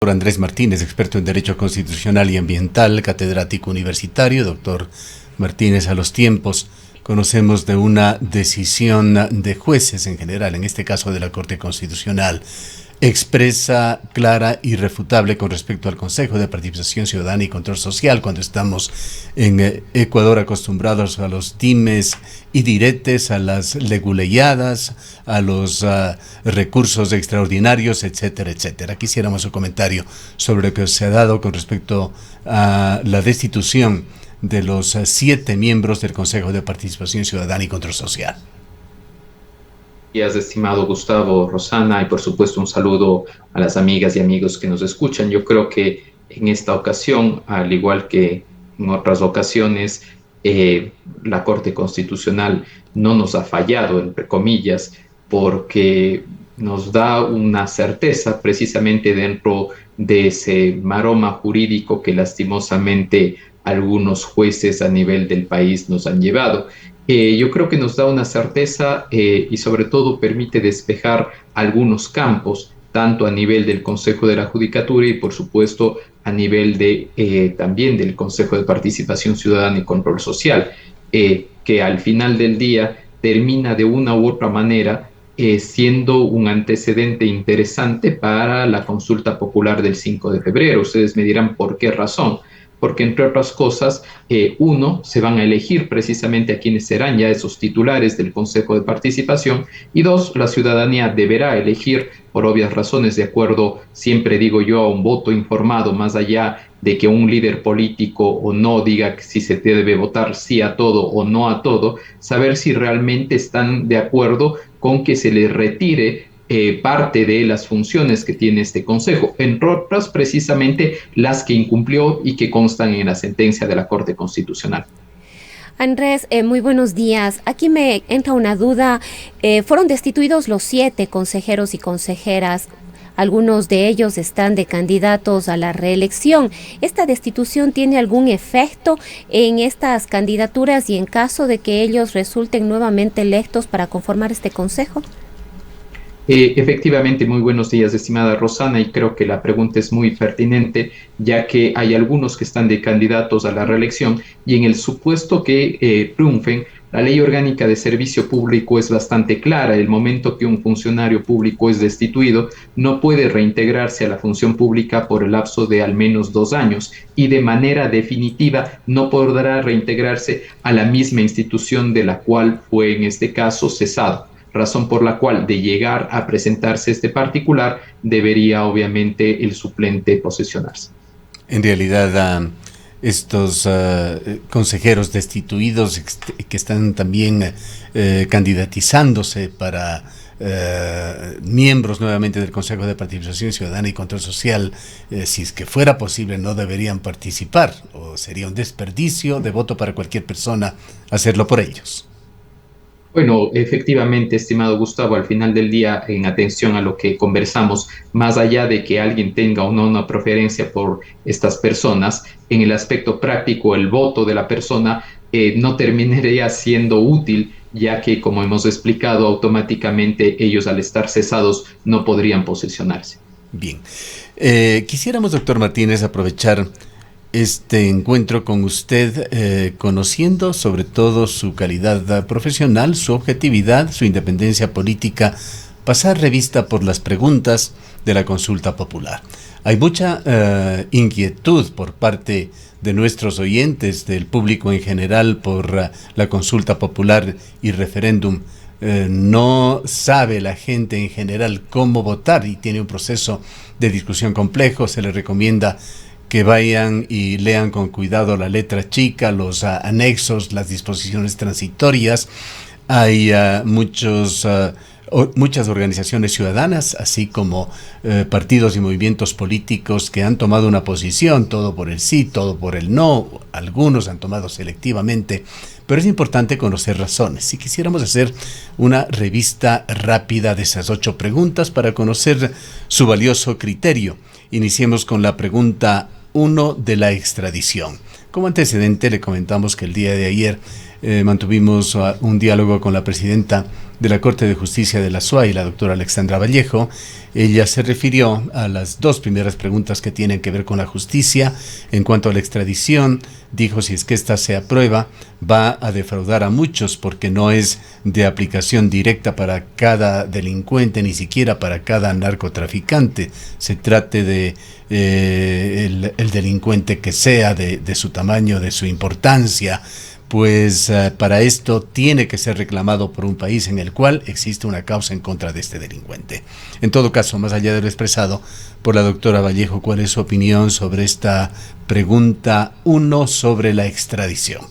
Doctor Andrés Martínez, experto en Derecho Constitucional y Ambiental, catedrático universitario. Doctor Martínez, a los tiempos conocemos de una decisión de jueces en general, en este caso de la Corte Constitucional, expresa, clara, irrefutable con respecto al Consejo de Participación Ciudadana y Control Social, cuando estamos en Ecuador acostumbrados a los dimes y diretes, a las leguleyadas, a los recursos extraordinarios, etcétera, etcétera. Quisiéramos un comentario sobre lo que se ha dado con respecto a la destitución de los 7 miembros del Consejo de Participación Ciudadana y Control Social. Días, estimado Gustavo, Rosana, y por supuesto un saludo a las amigas y amigos que nos escuchan. Yo creo que en esta ocasión, al igual que en otras ocasiones, la Corte Constitucional no nos ha fallado, entre comillas, porque nos da una certeza precisamente dentro de ese maroma jurídico que lastimosamente algunos jueces a nivel del país nos han llevado. Yo creo que nos da una certeza y sobre todo permite despejar algunos campos, tanto a nivel del Consejo de la Judicatura y por supuesto a nivel también del Consejo de Participación Ciudadana y Control Social, que al final del día termina de una u otra manera siendo un antecedente interesante para la consulta popular del 5 de febrero. Ustedes me dirán por qué razón. Porque entre otras cosas, se van a elegir precisamente a quienes serán ya esos titulares del Consejo de Participación, y 2, la ciudadanía deberá elegir por obvias razones, de acuerdo, siempre digo yo, a un voto informado, más allá de que un líder político o no diga si se debe votar sí a todo o no a todo, saber si realmente están de acuerdo con que se les retire parte de las funciones que tiene este Consejo, entre otras precisamente las que incumplió y que constan en la sentencia de la Corte Constitucional. Andrés, muy buenos días. Aquí me entra una duda. Fueron destituidos los 7 consejeros y consejeras. Algunos de ellos están de candidatos a la reelección. ¿Esta destitución tiene algún efecto en estas candidaturas y en caso de que ellos resulten nuevamente electos para conformar este Consejo? Efectivamente, muy buenos días, estimada Rosana, y creo que la pregunta es muy pertinente, ya que hay algunos que están de candidatos a la reelección y en el supuesto que triunfen, la Ley Orgánica de Servicio Público es bastante clara. El momento que un funcionario público es destituido, no puede reintegrarse a la función pública por el lapso de al menos 2 años y de manera definitiva no podrá reintegrarse a la misma institución de la cual fue en este caso cesado. Razón por la cual, de llegar a presentarse este particular, debería obviamente el suplente posesionarse. En realidad, estos consejeros destituidos que están también candidatizándose para miembros nuevamente del Consejo de Participación Ciudadana y Control Social, si es que fuera posible, no deberían participar, o sería un desperdicio de voto para cualquier persona hacerlo por ellos. Bueno, efectivamente, estimado Gustavo, al final del día, en atención a lo que conversamos, más allá de que alguien tenga o no una preferencia por estas personas, en el aspecto práctico, el voto de la persona no terminaría siendo útil, ya que, como hemos explicado, automáticamente ellos, al estar cesados, no podrían posesionarse. Bien. Quisiéramos, doctor Martínez, aprovechar este encuentro con usted, conociendo sobre todo su calidad profesional, su objetividad, su independencia política, pasar revista por las preguntas de la consulta popular. Hay mucha inquietud por parte de nuestros oyentes, del público en general, por la consulta popular y referéndum. No sabe la gente en general cómo votar y tiene un proceso de discusión complejo. Se les recomienda que vayan y lean con cuidado la letra chica, los anexos, las disposiciones transitorias. Hay muchas organizaciones ciudadanas, así como partidos y movimientos políticos que han tomado una posición, todo por el sí, todo por el no. Algunos han tomado selectivamente, pero es importante conocer razones. Si quisiéramos hacer una revista rápida de esas 8 preguntas para conocer su valioso criterio. Iniciemos con la pregunta 1 de la extradición. Como antecedente, le comentamos que el día de ayer mantuvimos un diálogo con la presidenta de la Corte de Justicia de la SUAY, la doctora Alexandra Vallejo. Ella se refirió a las dos primeras preguntas que tienen que ver con la justicia. En cuanto a la extradición, dijo: si es que esta se aprueba, va a defraudar a muchos, porque no es de aplicación directa para cada delincuente, ni siquiera para cada narcotraficante. Se trate de el delincuente que sea, de su tamaño, de su importancia. Pues para esto tiene que ser reclamado por un país en el cual existe una causa en contra de este delincuente. En todo caso, más allá de lo expresado por la doctora Vallejo, ¿cuál es su opinión sobre esta pregunta 1 sobre la extradición?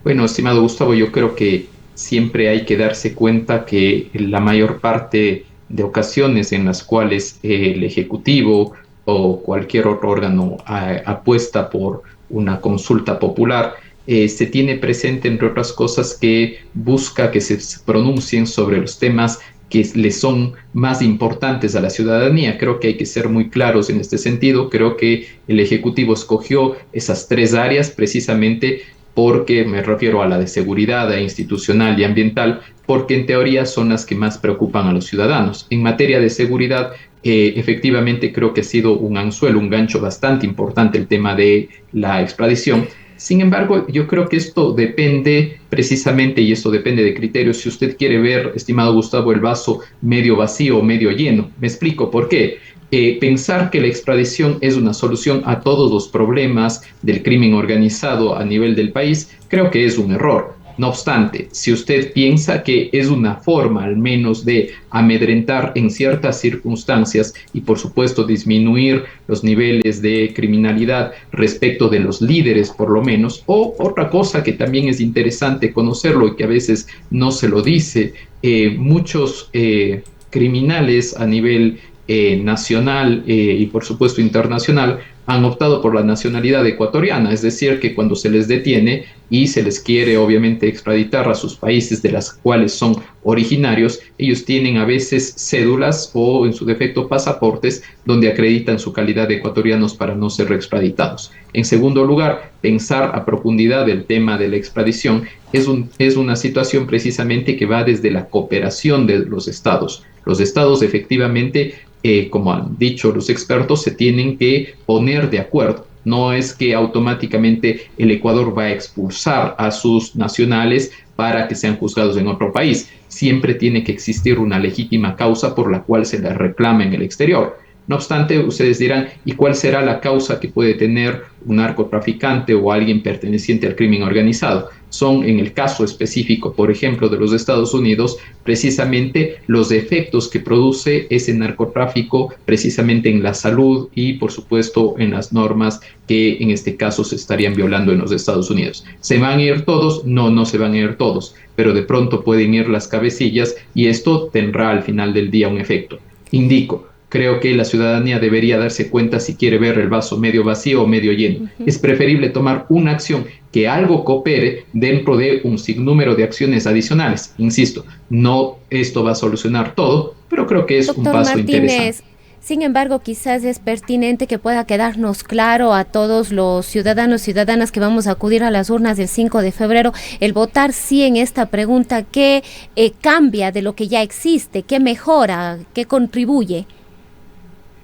Bueno, estimado Gustavo, yo creo que siempre hay que darse cuenta que la mayor parte de ocasiones en las cuales el Ejecutivo o cualquier otro órgano apuesta por una consulta popular, se tiene presente, entre otras cosas, que busca que se pronuncien sobre los temas que le son más importantes a la ciudadanía. Creo que hay que ser muy claros en este sentido. Creo que el Ejecutivo escogió esas 3 áreas precisamente porque me refiero a la de seguridad, institucional y ambiental, porque en teoría son las que más preocupan a los ciudadanos. En materia de seguridad, efectivamente creo que ha sido un anzuelo, un gancho bastante importante el tema de la extradición. Sin embargo, yo creo que esto depende precisamente, y esto depende de criterios, si usted quiere ver, estimado Gustavo, el vaso medio vacío o medio lleno. Me explico por qué. Pensar que la extradición es una solución a todos los problemas del crimen organizado a nivel del país, creo que es un error. No obstante, si usted piensa que es una forma al menos de amedrentar en ciertas circunstancias y por supuesto disminuir los niveles de criminalidad respecto de los líderes por lo menos, o otra cosa que también es interesante conocerlo y que a veces no se lo dice, muchos criminales a nivel nacional y por supuesto internacional han optado por la nacionalidad ecuatoriana, es decir, que cuando se les detiene y se les quiere obviamente extraditar a sus países de las cuales son originarios, ellos tienen a veces cédulas o en su defecto pasaportes donde acreditan su calidad de ecuatorianos para no ser extraditados. En segundo lugar, pensar a profundidad el tema de la extradición es una situación precisamente que va desde la cooperación de los estados. Los estados efectivamente, como han dicho los expertos, se tienen que poner de acuerdo. No es que automáticamente el Ecuador va a expulsar a sus nacionales para que sean juzgados en otro país. Siempre tiene que existir una legítima causa por la cual se les reclama en el exterior. No obstante, ustedes dirán, ¿y cuál será la causa que puede tener un narcotraficante o alguien perteneciente al crimen organizado? Son, en el caso específico, por ejemplo, de los Estados Unidos, precisamente los efectos que produce ese narcotráfico precisamente en la salud y, por supuesto, en las normas que en este caso se estarían violando en los Estados Unidos. ¿Se van a ir todos? No, no se van a ir todos, pero de pronto pueden ir las cabecillas y esto tendrá al final del día un efecto. Indico. Creo que la ciudadanía debería darse cuenta si quiere ver el vaso medio vacío o medio lleno. Es preferible tomar una acción que algo coopere dentro de un sinnúmero de acciones adicionales. Insisto, no esto va a solucionar todo, pero creo que es un paso interesante. Sin embargo, quizás es pertinente que pueda quedarnos claro a todos los ciudadanos y ciudadanas que vamos a acudir a las urnas del 5 de febrero, el votar sí en esta pregunta, ¿qué cambia de lo que ya existe? ¿Qué mejora? ¿Qué contribuye?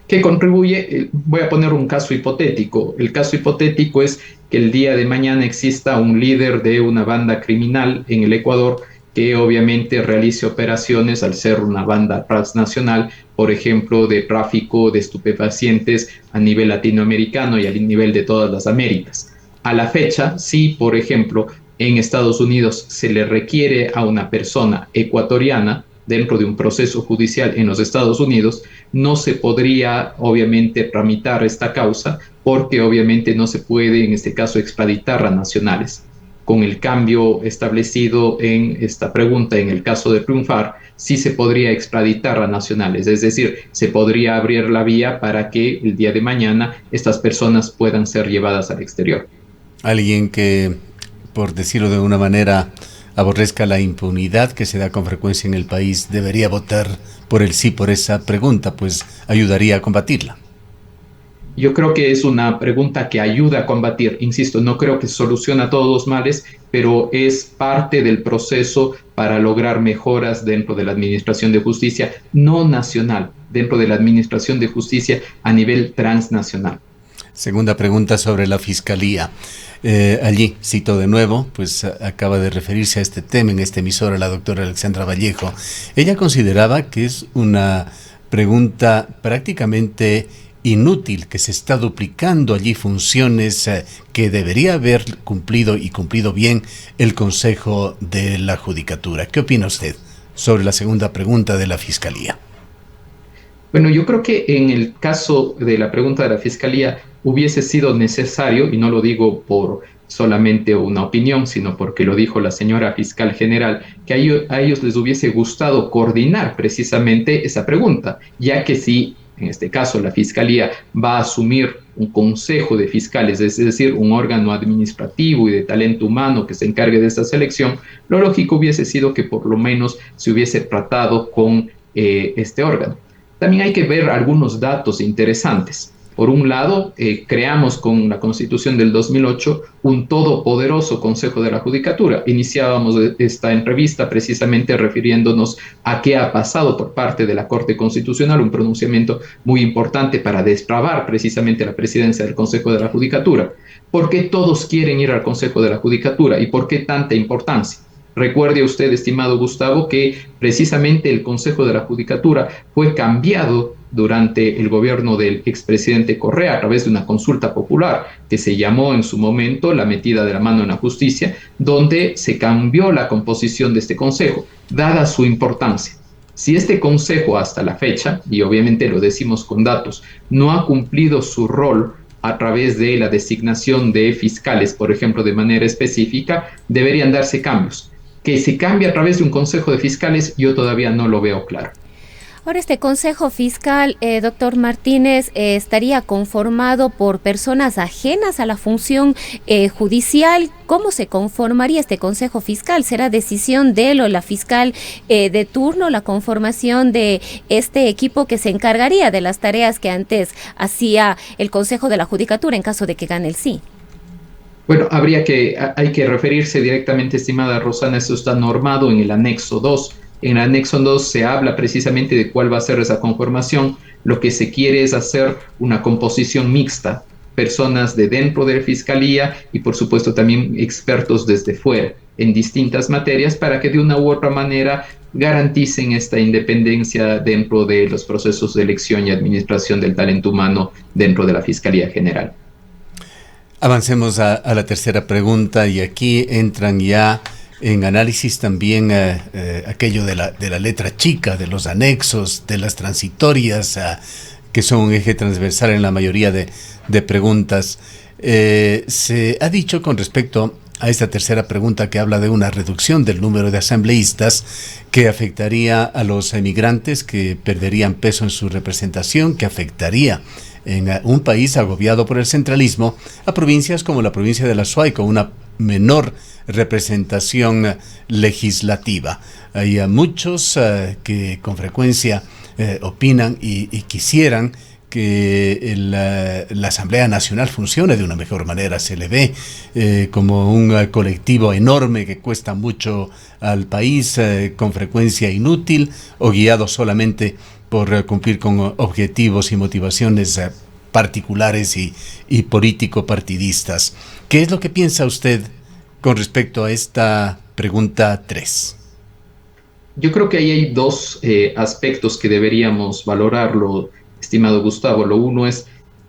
¿Qué contribuye? Voy a poner un caso hipotético. El caso hipotético es que el día de mañana exista un líder de una banda criminal en el Ecuador que obviamente realice operaciones al ser una banda transnacional, por ejemplo, de tráfico de estupefacientes a nivel latinoamericano y a nivel de todas las Américas. A la fecha, si, por ejemplo, en Estados Unidos se le requiere a una persona ecuatoriana dentro de un proceso judicial en los Estados Unidos, no se podría obviamente tramitar esta causa porque obviamente no se puede en este caso extraditar a nacionales. Con el cambio establecido en esta pregunta, en el caso de triunfar, sí se podría extraditar a nacionales, es decir, se podría abrir la vía para que el día de mañana estas personas puedan ser llevadas al exterior. Alguien que, por decirlo de una manera, aborrezca la impunidad que se da con frecuencia en el país, debería votar por el sí por esa pregunta, pues ayudaría a combatirla. Yo creo que es una pregunta que ayuda a combatir. Insisto, no creo que soluciona todos los males, pero es parte del proceso para lograr mejoras dentro de la Administración de Justicia, no nacional, dentro de la Administración de Justicia a nivel transnacional. Segunda pregunta sobre la Fiscalía. Allí, cito de nuevo, pues acaba de referirse a este tema en esta emisora la doctora Alexandra Vallejo. Ella consideraba que es una pregunta prácticamente inútil, que se está duplicando allí funciones que debería haber cumplido y cumplido bien el Consejo de la Judicatura. ¿Qué opina usted sobre la segunda pregunta de la Fiscalía? Bueno, yo creo que en el caso de la pregunta de la Fiscalía hubiese sido necesario, y no lo digo por solamente una opinión, sino porque lo dijo la señora fiscal general, que a ellos les hubiese gustado coordinar precisamente esa pregunta, ya que si en este caso la Fiscalía va a asumir un consejo de fiscales, es decir, un órgano administrativo y de talento humano que se encargue de esta selección, lo lógico hubiese sido que por lo menos se hubiese tratado con este órgano. También hay que ver algunos datos interesantes. Por un lado, creamos con la Constitución del 2008 un todopoderoso Consejo de la Judicatura. Iniciábamos esta entrevista precisamente refiriéndonos a qué ha pasado por parte de la Corte Constitucional, un pronunciamiento muy importante para destrabar precisamente la presidencia del Consejo de la Judicatura. ¿Por qué todos quieren ir al Consejo de la Judicatura y por qué tanta importancia? Recuerde usted, estimado Gustavo, que precisamente el Consejo de la Judicatura fue cambiado durante el gobierno del expresidente Correa a través de una consulta popular que se llamó en su momento la metida de la mano en la justicia, donde se cambió la composición de este consejo, dada su importancia. Si este consejo hasta la fecha, y obviamente lo decimos con datos, no ha cumplido su rol a través de la designación de fiscales, por ejemplo, de manera específica, deberían darse cambios. Que se cambie a través de un consejo de fiscales, yo todavía no lo veo claro. Ahora, este consejo fiscal, doctor Martínez, estaría conformado por personas ajenas a la función judicial. ¿Cómo se conformaría este consejo fiscal? ¿Será decisión de él o la fiscal de turno la conformación de este equipo que se encargaría de las tareas que antes hacía el Consejo de la Judicatura en caso de que gane el sí? Bueno, hay que referirse directamente, estimada Rosana, eso está normado en el anexo 2. En el anexo 2 se habla precisamente de cuál va a ser esa conformación. Lo que se quiere es hacer una composición mixta, personas de dentro de la Fiscalía y por supuesto también expertos desde fuera en distintas materias para que de una u otra manera garanticen esta independencia dentro de los procesos de elección y administración del talento humano dentro de la Fiscalía General. Avancemos a la tercera pregunta y aquí entran ya en análisis también aquello de la letra chica, de los anexos, de las transitorias, que son un eje transversal en la mayoría de preguntas. Se ha dicho con respecto a esta tercera pregunta que habla de una reducción del número de asambleístas que afectaría a los emigrantes, que perderían peso en su representación, que afectaría en un país agobiado por el centralismo a provincias como la provincia de La Suay, con una menor representación legislativa. Hay muchos que con frecuencia opinan y quisieran que la Asamblea Nacional funcione de una mejor manera. Se le ve como un colectivo enorme que cuesta mucho al país, con frecuencia inútil o guiado solamente por cumplir con objetivos y motivaciones particulares y político-partidistas. ¿Qué es lo que piensa usted con respecto a esta pregunta 3? Yo creo que ahí hay dos aspectos que deberíamos valorarlo, estimado Gustavo. Lo uno es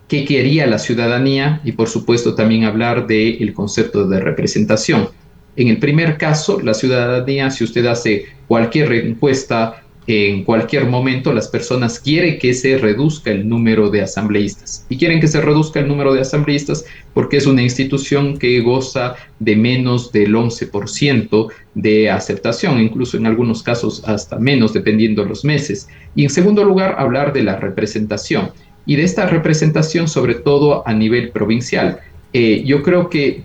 qué quería la ciudadanía y por supuesto también hablar del concepto de representación. En el primer caso, la ciudadanía, si usted hace cualquier encuesta en cualquier momento, las personas quieren que se reduzca el número de asambleístas. Y quieren que se reduzca el número de asambleístas porque es una institución que goza de menos del 11% de aceptación, incluso en algunos casos hasta menos, dependiendo de los meses. Y en segundo lugar, hablar de la representación. Y de esta representación, sobre todo a nivel provincial. Yo creo que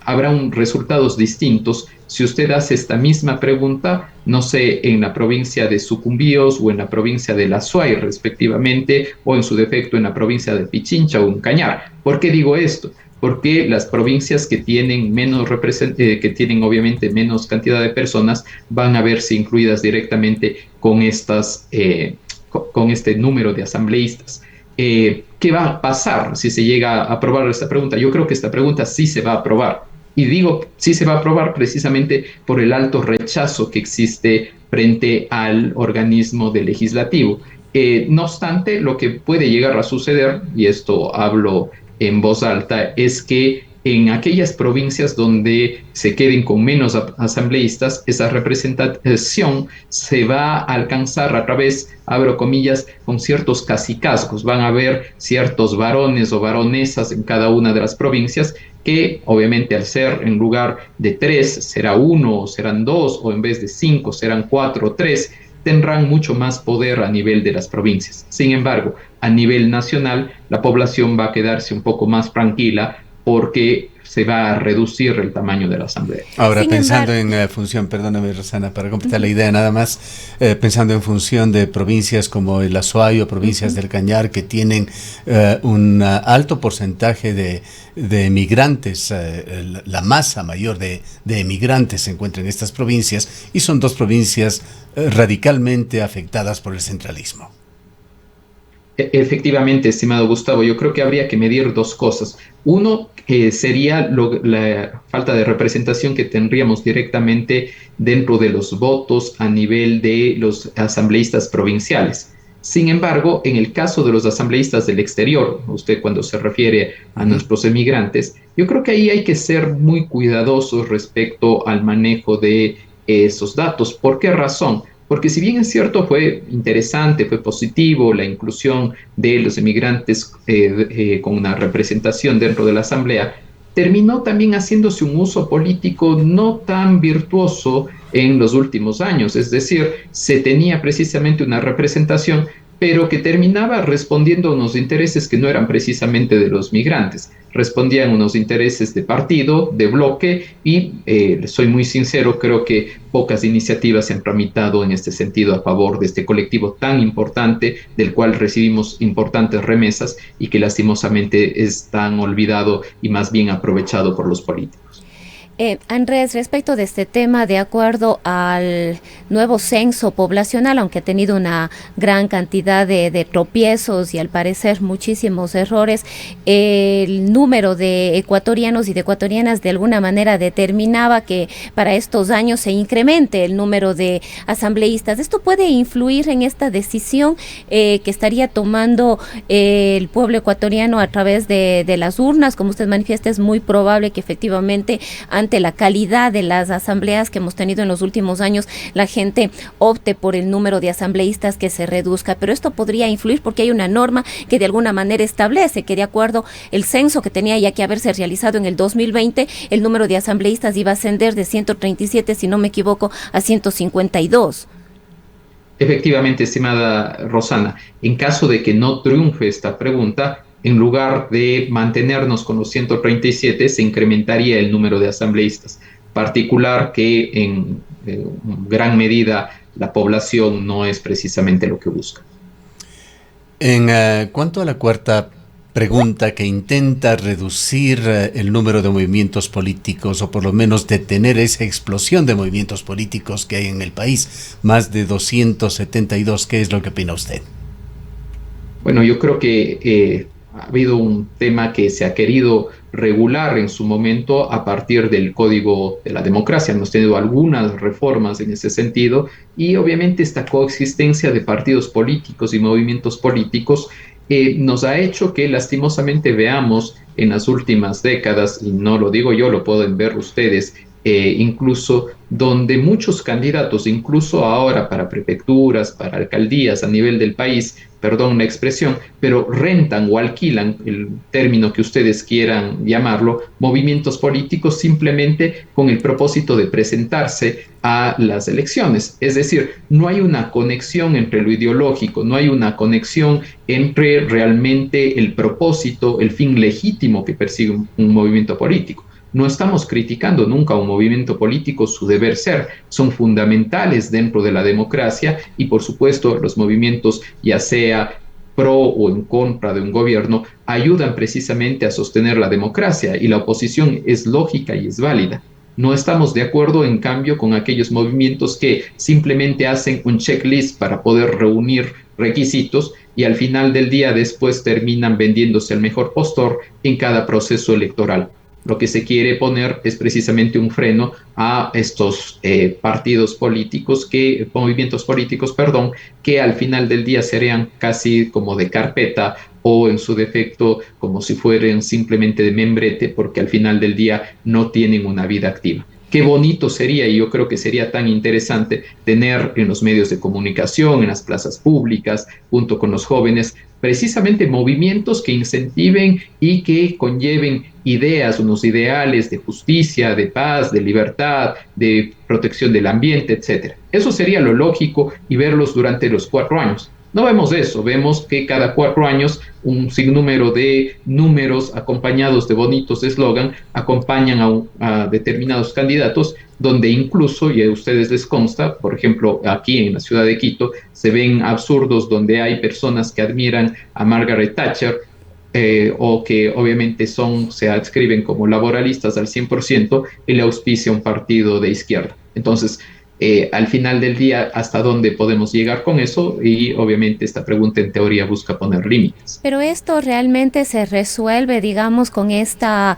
habrá resultados distintos si usted hace esta misma pregunta, no sé, en la provincia de Sucumbíos o en la provincia de La Suay, respectivamente, o en su defecto en la provincia de Pichincha o en Cañar. ¿Por qué digo esto? Porque las provincias que tienen que tienen obviamente menos cantidad de personas van a verse incluidas directamente con con este número de asambleístas. ¿Qué va a pasar si se llega a aprobar esta pregunta? Yo creo que esta pregunta sí se va a aprobar. Y digo sí se va a aprobar precisamente por el alto rechazo que existe frente al organismo del legislativo. No obstante, lo que puede llegar a suceder, y esto hablo en voz alta, es que en aquellas provincias donde se queden con menos asambleístas, esa representación se va a alcanzar a través, abro comillas, con ciertos cacicazgos. Van a haber ciertos varones o varonesas en cada una de las provincias que obviamente al ser en lugar de 3 será 1 o serán 2 o en vez de 5 serán 4 o 3, tendrán mucho más poder a nivel de las provincias. Sin embargo, a nivel nacional, la población va a quedarse un poco más tranquila porque se va a reducir el tamaño de la asamblea. Ahora, pensando en función, perdóname Rosana, para completar la idea nada más, pensando en función de provincias como el Azuay o provincias del Cañar que tienen un alto porcentaje de emigrantes, la masa mayor de emigrantes se encuentra en estas provincias y son dos provincias radicalmente afectadas por el centralismo. Efectivamente, estimado Gustavo, yo creo que habría que medir dos cosas. Uno sería la falta de representación que tendríamos directamente dentro de los votos a nivel de los asambleístas provinciales. Sin embargo, en el caso de los asambleístas del exterior, usted cuando se refiere a nuestros emigrantes, yo creo que ahí hay que ser muy cuidadosos respecto al manejo de esos datos. ¿Por qué razón? Porque si bien es cierto, fue interesante, fue positivo la inclusión de los emigrantes con una representación dentro de la Asamblea, terminó también haciéndose un uso político no tan virtuoso en los últimos años. Es decir, se tenía precisamente una representación, pero que terminaba respondiendo a unos intereses que no eran precisamente de los migrantes. Respondían a unos intereses de partido, de bloque, y soy muy sincero, creo que pocas iniciativas se han tramitado en este sentido a favor de este colectivo tan importante, del cual recibimos importantes remesas y que lastimosamente es tan olvidado y más bien aprovechado por los políticos. Andrés, respecto de este tema, de acuerdo al nuevo censo poblacional, aunque ha tenido una gran cantidad de tropiezos y al parecer muchísimos errores, el número de ecuatorianos y de ecuatorianas de alguna manera determinaba que para estos años se incremente el número de asambleístas. ¿Esto puede influir en esta decisión que estaría tomando el pueblo ecuatoriano a través de las urnas? Como usted manifiesta, es muy probable que efectivamente ante la calidad de las asambleas que hemos tenido en los últimos años, la gente opte por el número de asambleístas que se reduzca, pero esto podría influir porque hay una norma que de alguna manera establece que de acuerdo el censo que tenía ya que haberse realizado en el 2020, el número de asambleístas iba a ascender de 137, si no me equivoco, a 152. Efectivamente, estimada Rosana, en caso de que no triunfe esta pregunta, en lugar de mantenernos con los 137, se incrementaría el número de asambleístas, particular que en gran medida la población no es precisamente lo que busca. En cuanto a la cuarta pregunta, que intenta reducir el número de movimientos políticos o por lo menos detener esa explosión de movimientos políticos que hay en el país, más de 272, ¿qué es lo que opina usted? Bueno, yo creo que ha habido un tema que se ha querido regular en su momento a partir del Código de la Democracia. Hemos tenido algunas reformas en ese sentido y obviamente esta coexistencia de partidos políticos y movimientos políticos nos ha hecho que lastimosamente veamos en las últimas décadas, y no lo digo yo, lo pueden ver ustedes incluso donde muchos candidatos, incluso ahora para prefecturas, para alcaldías a nivel del país, perdón la expresión, pero rentan o alquilan, el término que ustedes quieran llamarlo, movimientos políticos simplemente con el propósito de presentarse a las elecciones. Es decir, no hay una conexión entre lo ideológico, no hay una conexión entre realmente el propósito, el fin legítimo que persigue un movimiento político. No estamos criticando nunca a un movimiento político, su deber ser, son fundamentales dentro de la democracia y por supuesto los movimientos, ya sea pro o en contra de un gobierno, ayudan precisamente a sostener la democracia y la oposición es lógica y es válida. No estamos de acuerdo, en cambio, con aquellos movimientos que simplemente hacen un checklist para poder reunir requisitos y al final del día después terminan vendiéndose al mejor postor en cada proceso electoral. Lo que se quiere poner es precisamente un freno a estos partidos políticos, movimientos políticos, perdón, que al final del día serían casi como de carpeta o en su defecto como si fueran simplemente de membrete, porque al final del día no tienen una vida activa. Qué bonito sería, y yo creo que sería tan interesante tener en los medios de comunicación, en las plazas públicas, junto con los jóvenes, precisamente movimientos que incentiven y que conlleven ideas, unos ideales de justicia, de paz, de libertad, de protección del ambiente, etcétera. Eso sería lo lógico y verlos durante los 4 años. No vemos eso, vemos que cada 4 años un sinnúmero de números acompañados de bonitos eslogan acompañan a determinados candidatos, donde incluso, y a ustedes les consta, por ejemplo, aquí en la ciudad de Quito, se ven absurdos donde hay personas que admiran a Margaret Thatcher, o que obviamente se adscriben como laboralistas al 100% y le auspicia un partido de izquierda. Entonces, al final del día, ¿hasta dónde podemos llegar con eso? Y obviamente esta pregunta en teoría busca poner límites. Pero esto realmente se resuelve, digamos, con esta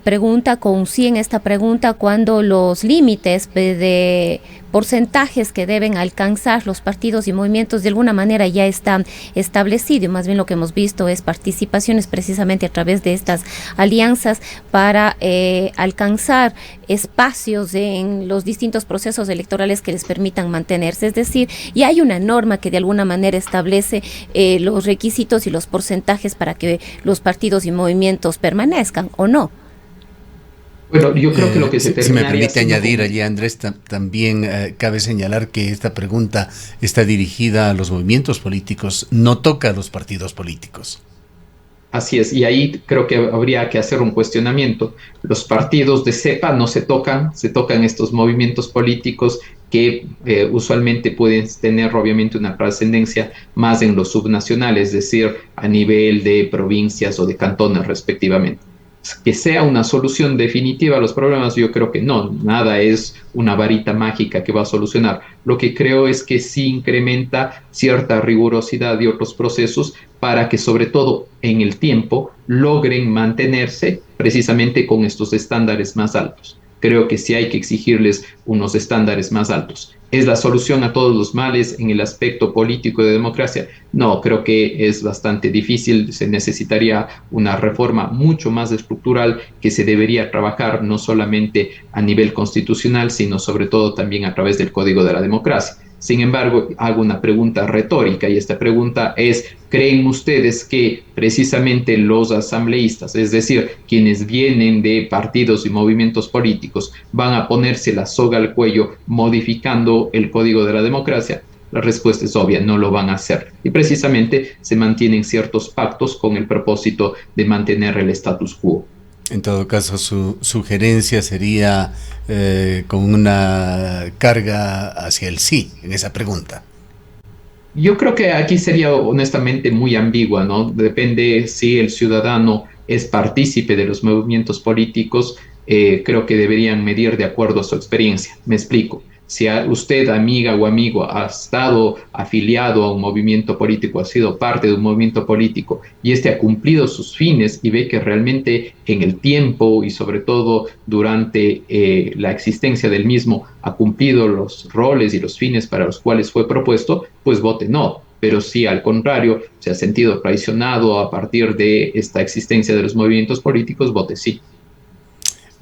pregunta, con sí en esta pregunta, cuando los límites de porcentajes que deben alcanzar los partidos y movimientos de alguna manera ya están establecidos. Más bien lo que hemos visto es participaciones precisamente a través de estas alianzas para alcanzar espacios en los distintos procesos electorales que les permitan mantenerse. Es decir, ya hay una norma que de alguna manera establece los requisitos y los porcentajes para que los partidos y movimientos permanezcan, ¿o no? Bueno, yo creo que lo que se terminaría... Si me permite añadir allí, Andrés, también cabe señalar que esta pregunta está dirigida a los movimientos políticos, no toca a los partidos políticos. Así es, y ahí creo que habría que hacer un cuestionamiento. Los partidos de cepa no se tocan estos movimientos políticos que usualmente pueden tener obviamente una trascendencia más en los subnacionales, es decir, a nivel de provincias o de cantones respectivamente. Que sea una solución definitiva a los problemas, yo creo que no, nada es una varita mágica que va a solucionar. Lo que creo es que sí incrementa cierta rigurosidad de otros procesos para que sobre todo en el tiempo logren mantenerse precisamente con estos estándares más altos. Creo que sí hay que exigirles unos estándares más altos. ¿Es la solución a todos los males en el aspecto político de democracia? No, creo que es bastante difícil. Se necesitaría una reforma mucho más estructural que se debería trabajar no solamente a nivel constitucional, sino sobre todo también a través del Código de la Democracia. Sin embargo, hago una pregunta retórica y esta pregunta es, ¿creen ustedes que precisamente los asambleístas, es decir, quienes vienen de partidos y movimientos políticos, van a ponerse la soga al cuello modificando el Código de la Democracia? La respuesta es obvia, no lo van a hacer. Y precisamente se mantienen ciertos pactos con el propósito de mantener el status quo. En todo caso, su sugerencia sería con una carga hacia el sí en esa pregunta. Yo creo que aquí sería honestamente muy ambigua, ¿no? Depende si el ciudadano es partícipe de los movimientos políticos, creo que deberían medir de acuerdo a su experiencia. Me explico. Si usted, amiga o amigo, ha estado afiliado a un movimiento político, ha sido parte de un movimiento político y este ha cumplido sus fines y ve que realmente en el tiempo y sobre todo durante la existencia del mismo ha cumplido los roles y los fines para los cuales fue propuesto, pues vote no. Pero si al contrario se ha sentido traicionado a partir de esta existencia de los movimientos políticos, vote sí.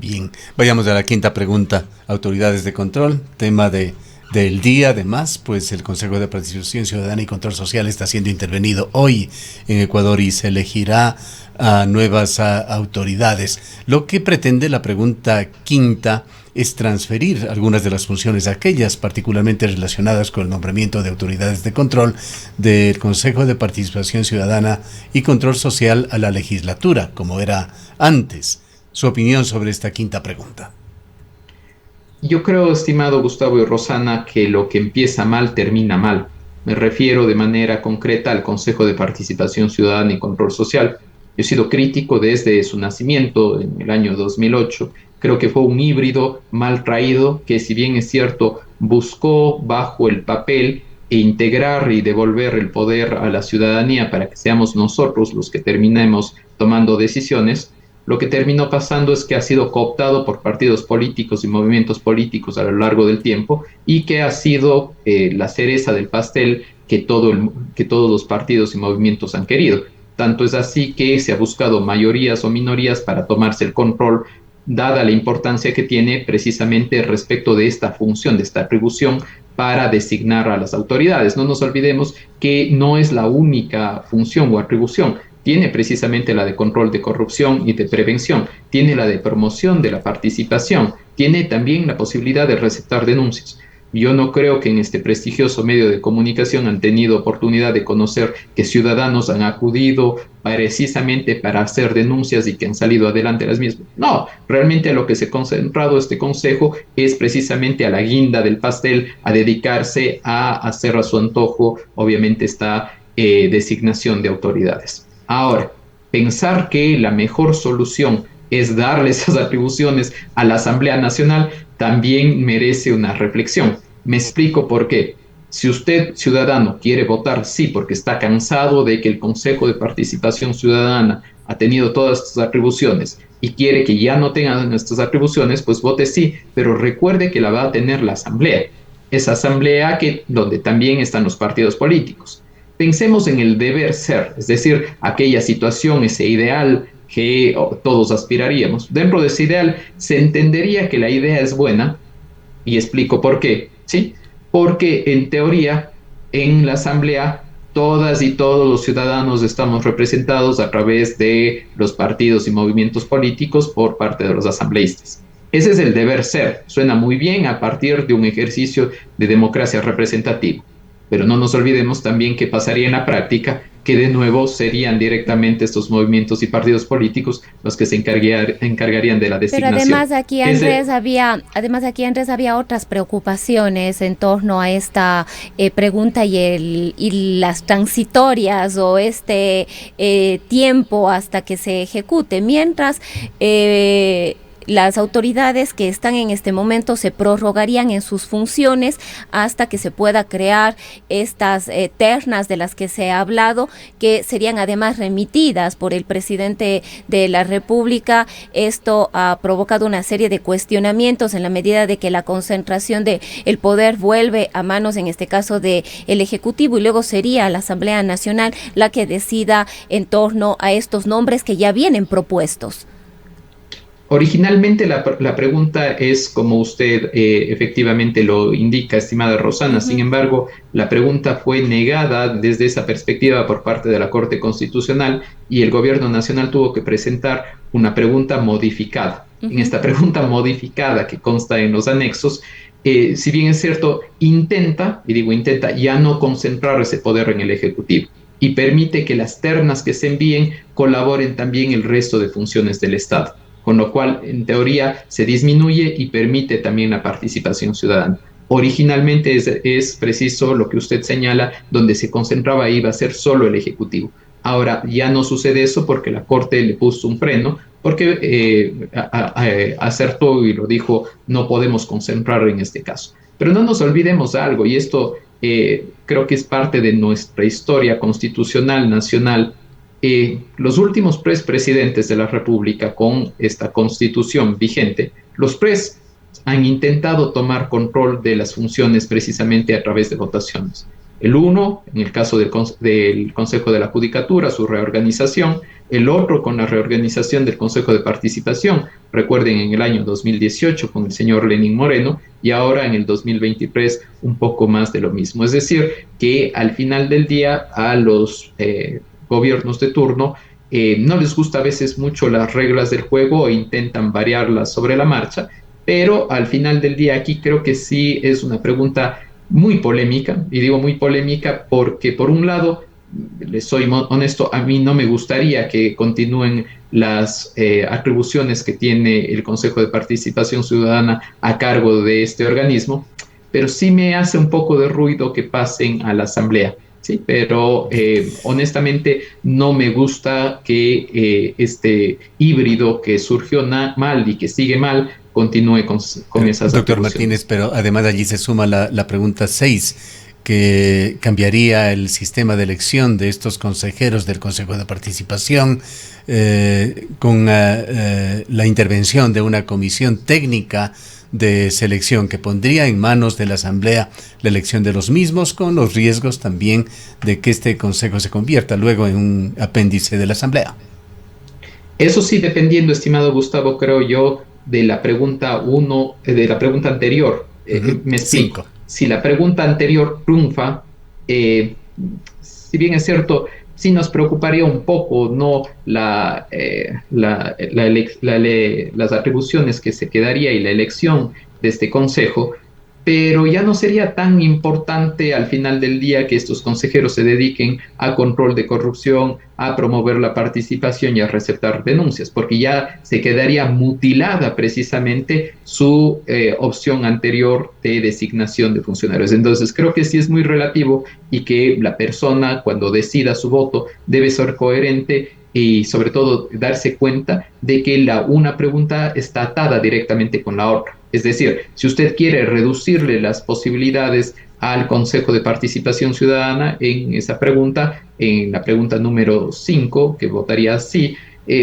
Bien, vayamos a la quinta pregunta. Autoridades de control, tema del día. Además, pues el Consejo de Participación Ciudadana y Control Social está siendo intervenido hoy en Ecuador y se elegirá a nuevas autoridades. Lo que pretende la pregunta quinta es transferir algunas de las funciones, aquellas particularmente relacionadas con el nombramiento de autoridades de control del Consejo de Participación Ciudadana y Control Social a la legislatura, como era antes. Su opinión sobre esta quinta pregunta. Yo creo, estimado Gustavo y Rosana, que lo que empieza mal termina mal. Me refiero de manera concreta al Consejo de Participación Ciudadana y Control Social. Yo he sido crítico desde su nacimiento en el año 2008. Creo que fue un híbrido mal traído que, si bien es cierto, buscó bajo el papel e integrar y devolver el poder a la ciudadanía para que seamos nosotros los que terminemos tomando decisiones. Lo que terminó pasando es que ha sido cooptado por partidos políticos y movimientos políticos a lo largo del tiempo y que ha sido la cereza del pastel que todos los partidos y movimientos han querido. Tanto es así que se ha buscado mayorías o minorías para tomarse el control, dada la importancia que tiene precisamente respecto de esta función, de esta atribución para designar a las autoridades. No nos olvidemos que no es la única función o atribución. Tiene precisamente la de control de corrupción y de prevención, tiene la de promoción de la participación, tiene también la posibilidad de receptar denuncias. Yo no creo que en este prestigioso medio de comunicación han tenido oportunidad de conocer que ciudadanos han acudido precisamente para hacer denuncias y que han salido adelante las mismas. No, realmente a lo que se ha concentrado este consejo es precisamente a la guinda del pastel, a dedicarse a hacer a su antojo, obviamente, esta designación de autoridades. Ahora, pensar que la mejor solución es darle esas atribuciones a la Asamblea Nacional también merece una reflexión. Me explico por qué. Si usted, ciudadano, quiere votar sí porque está cansado de que el Consejo de Participación Ciudadana ha tenido todas estas atribuciones y quiere que ya no tengan estas atribuciones, pues vote sí, pero recuerde que la va a tener la Asamblea. Esa Asamblea donde también están los partidos políticos. Pensemos en el deber ser, es decir, aquella situación, ese ideal que todos aspiraríamos. Dentro de ese ideal se entendería que la idea es buena, y explico por qué, ¿sí? Porque en teoría, en la Asamblea, todas y todos los ciudadanos estamos representados a través de los partidos y movimientos políticos por parte de los asambleístas. Ese es el deber ser, suena muy bien a partir de un ejercicio de democracia representativa. Pero no nos olvidemos también que pasaría en la práctica que de nuevo serían directamente estos movimientos y partidos políticos los que se encargarían de la designación. Pero además aquí, Andrés, había otras preocupaciones en torno a esta pregunta y las transitorias o tiempo hasta que se ejecute, mientras las autoridades que están en este momento se prorrogarían en sus funciones hasta que se pueda crear estas ternas de las que se ha hablado, que serían además remitidas por el presidente de la República. Esto ha provocado una serie de cuestionamientos en la medida de que la concentración de el poder vuelve a manos, en este caso, de el Ejecutivo, y luego sería la Asamblea Nacional la que decida en torno a estos nombres que ya vienen propuestos. Originalmente la pregunta es como usted efectivamente lo indica, estimada Rosana. Sin embargo, la pregunta fue negada desde esa perspectiva por parte de la Corte Constitucional y el Gobierno Nacional tuvo que presentar una pregunta modificada. En esta pregunta modificada que consta en los anexos, si bien es cierto, intenta ya no concentrar ese poder en el Ejecutivo y permite que las ternas que se envíen colaboren también el resto de funciones del Estado, con lo cual, en teoría, se disminuye y permite también la participación ciudadana. Originalmente es preciso lo que usted señala, donde se concentraba iba a ser solo el Ejecutivo. Ahora ya no sucede eso porque la Corte le puso un freno, porque acertó y lo dijo, no podemos concentrar en este caso. Pero no nos olvidemos de algo, y esto creo que es parte de nuestra historia constitucional nacional. Los últimos tres presidentes de la República con esta constitución vigente, los tres han intentado tomar control de las funciones precisamente a través de votaciones. El uno, en el caso del Consejo de la Judicatura, su reorganización, el otro con la reorganización del Consejo de Participación. Recuerden, en el año 2018 con el señor Lenín Moreno, y ahora en el 2023 un poco más de lo mismo. Es decir, que al final del día a los gobiernos de turno no les gusta a veces mucho las reglas del juego e intentan variarlas sobre la marcha, pero al final del día aquí creo que sí es una pregunta muy polémica, y digo muy polémica porque por un lado, les soy honesto, a mí no me gustaría que continúen las atribuciones que tiene el Consejo de Participación Ciudadana a cargo de este organismo, pero sí me hace un poco de ruido que pasen a la Asamblea. Sí, pero honestamente no me gusta que este híbrido que surgió mal y que sigue mal continúe con esas Doctor Martínez, pero además allí se suma la pregunta 6, que cambiaría el sistema de elección de estos consejeros del Consejo de Participación con la intervención de una comisión técnica de selección que pondría en manos de la Asamblea la elección de los mismos, con los riesgos también de que este Consejo se convierta luego en un apéndice de la Asamblea. Eso sí, dependiendo, estimado Gustavo, creo yo, de la pregunta de la pregunta anterior. Me explico. 5. Si la pregunta anterior triunfa, si bien es cierto, sí nos preocuparía un poco no las atribuciones que se quedaría y la elección de este consejo, pero ya no sería tan importante al final del día que estos consejeros se dediquen a control de corrupción, a promover la participación y a receptar denuncias, porque ya se quedaría mutilada precisamente su opción anterior de designación de funcionarios. Entonces creo que sí es muy relativo y que la persona, cuando decida su voto, debe ser coherente y sobre todo darse cuenta de que una pregunta está atada directamente con la otra. Es decir, si usted quiere reducirle las posibilidades al Consejo de Participación Ciudadana en esa pregunta, en la pregunta número 5, que votaría sí,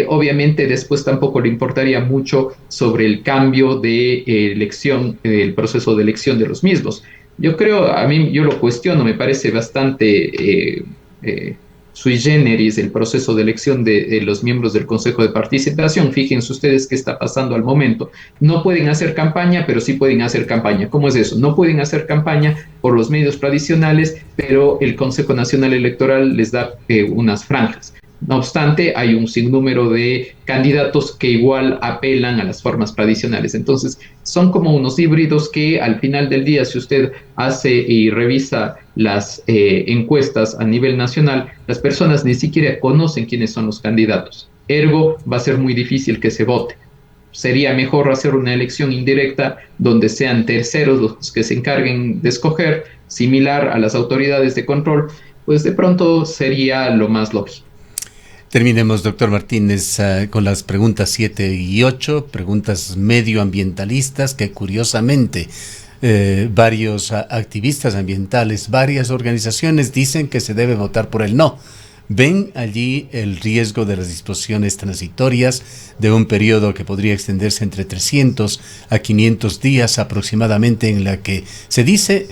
obviamente después tampoco le importaría mucho sobre el cambio de elección, el proceso de elección de los mismos. Yo creo, yo lo cuestiono, me parece bastante sui generis el proceso de elección de los miembros del Consejo de Participación. Fíjense ustedes qué está pasando al momento. No pueden hacer campaña, pero sí pueden hacer campaña. ¿Cómo es eso? No pueden hacer campaña por los medios tradicionales, pero el Consejo Nacional Electoral les da unas franjas. No obstante, hay un sinnúmero de candidatos que igual apelan a las formas tradicionales. Entonces, son como unos híbridos que al final del día, si usted hace y revisa las encuestas a nivel nacional, las personas ni siquiera conocen quiénes son los candidatos. Ergo, va a ser muy difícil que se vote. Sería mejor hacer una elección indirecta donde sean terceros los que se encarguen de escoger, similar a las autoridades de control, pues de pronto sería lo más lógico. Terminemos, doctor Martínez, con las preguntas 7 y 8, preguntas medioambientalistas que curiosamente varios activistas ambientales, varias organizaciones dicen que se debe votar por el no. ¿Ven allí el riesgo de las disposiciones transitorias de un periodo que podría extenderse entre 300 a 500 días aproximadamente, en la que se dice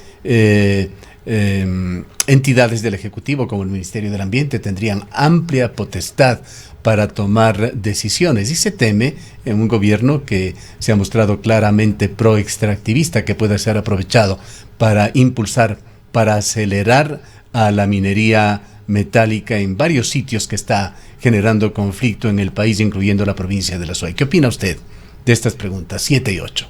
entidades del Ejecutivo como el Ministerio del Ambiente tendrían amplia potestad para tomar decisiones, y se teme en un gobierno que se ha mostrado claramente pro-extractivista, que pueda ser aprovechado para impulsar, para acelerar a la minería metálica en varios sitios que está generando conflicto en el país, incluyendo la provincia de La Suay? ¿Qué opina usted de estas preguntas 7 y 8?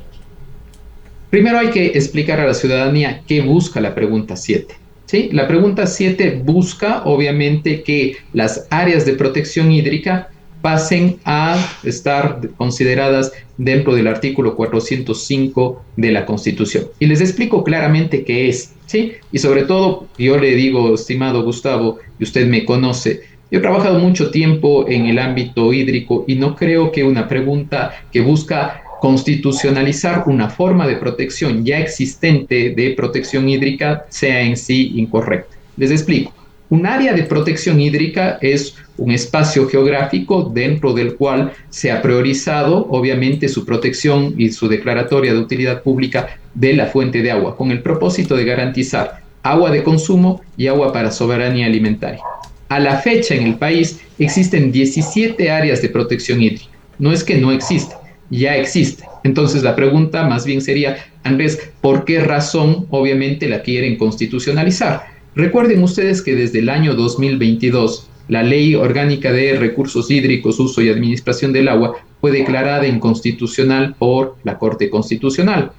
Primero hay que explicar a la ciudadanía qué busca la pregunta 7. ¿Sí? La pregunta 7 busca, obviamente, que las áreas de protección hídrica pasen a estar consideradas dentro del artículo 405 de la Constitución. Y les explico claramente qué es, ¿sí? Y sobre todo, yo le digo, estimado Gustavo, y usted me conoce, yo he trabajado mucho tiempo en el ámbito hídrico y no creo que una pregunta que busca constitucionalizar una forma de protección ya existente de protección hídrica sea en sí incorrecta. Les explico. Un área de protección hídrica es un espacio geográfico dentro del cual se ha priorizado, obviamente, su protección y su declaratoria de utilidad pública de la fuente de agua, con el propósito de garantizar agua de consumo y agua para soberanía alimentaria. A la fecha en el país existen 17 áreas de protección hídrica. No es que no exista, ya existe. Entonces la pregunta más bien sería, Andrés, ¿por qué razón obviamente la quieren constitucionalizar? Recuerden ustedes que desde el año 2022 la Ley Orgánica de Recursos Hídricos, Uso y Administración del Agua fue declarada inconstitucional por la Corte Constitucional.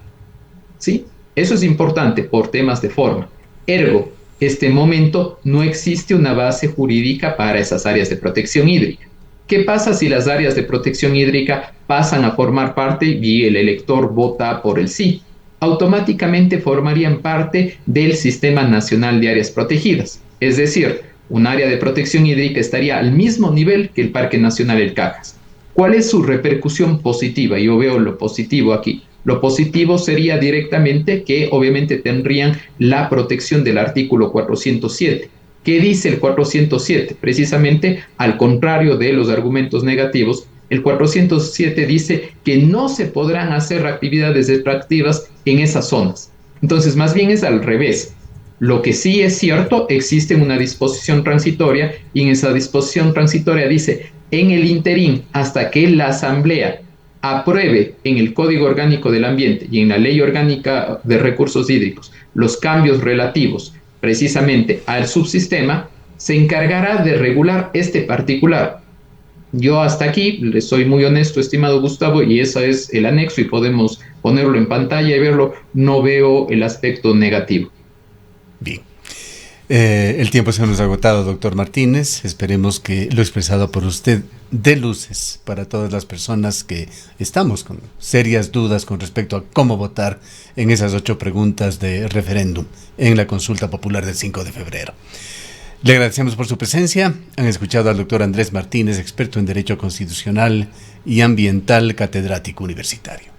¿Sí? Eso es importante por temas de forma. Ergo, este momento no existe una base jurídica para esas áreas de protección hídrica. ¿Qué pasa si las áreas de protección hídrica pasan a formar parte y el elector vota por el sí? Automáticamente formarían parte del Sistema Nacional de Áreas Protegidas. Es decir, un área de protección hídrica estaría al mismo nivel que el Parque Nacional El Cajas. ¿Cuál es su repercusión positiva? Yo veo lo positivo aquí. Lo positivo sería directamente que obviamente tendrían la protección del artículo 407. ¿Qué dice el 407? Precisamente al contrario de los argumentos negativos, el 407 dice que no se podrán hacer actividades extractivas en esas zonas. Entonces, más bien es al revés. Lo que sí es cierto, existe una disposición transitoria y en esa disposición transitoria dice, en el interín, hasta que la Asamblea apruebe en el Código Orgánico del Ambiente y en la Ley Orgánica de Recursos Hídricos los cambios relativos precisamente al subsistema, se encargará de regular este particular. Yo hasta aquí le soy muy honesto, estimado Gustavo, y ese es el anexo y podemos ponerlo en pantalla y verlo. No veo el aspecto negativo. Bien. El tiempo se nos ha agotado, doctor Martínez. Esperemos que lo expresado por usted dé luces para todas las personas que estamos con serias dudas con respecto a cómo votar en esas 8 preguntas de referéndum en la consulta popular del 5 de febrero. Le agradecemos por su presencia. Han escuchado al doctor Andrés Martínez, experto en Derecho Constitucional y Ambiental, catedrático universitario.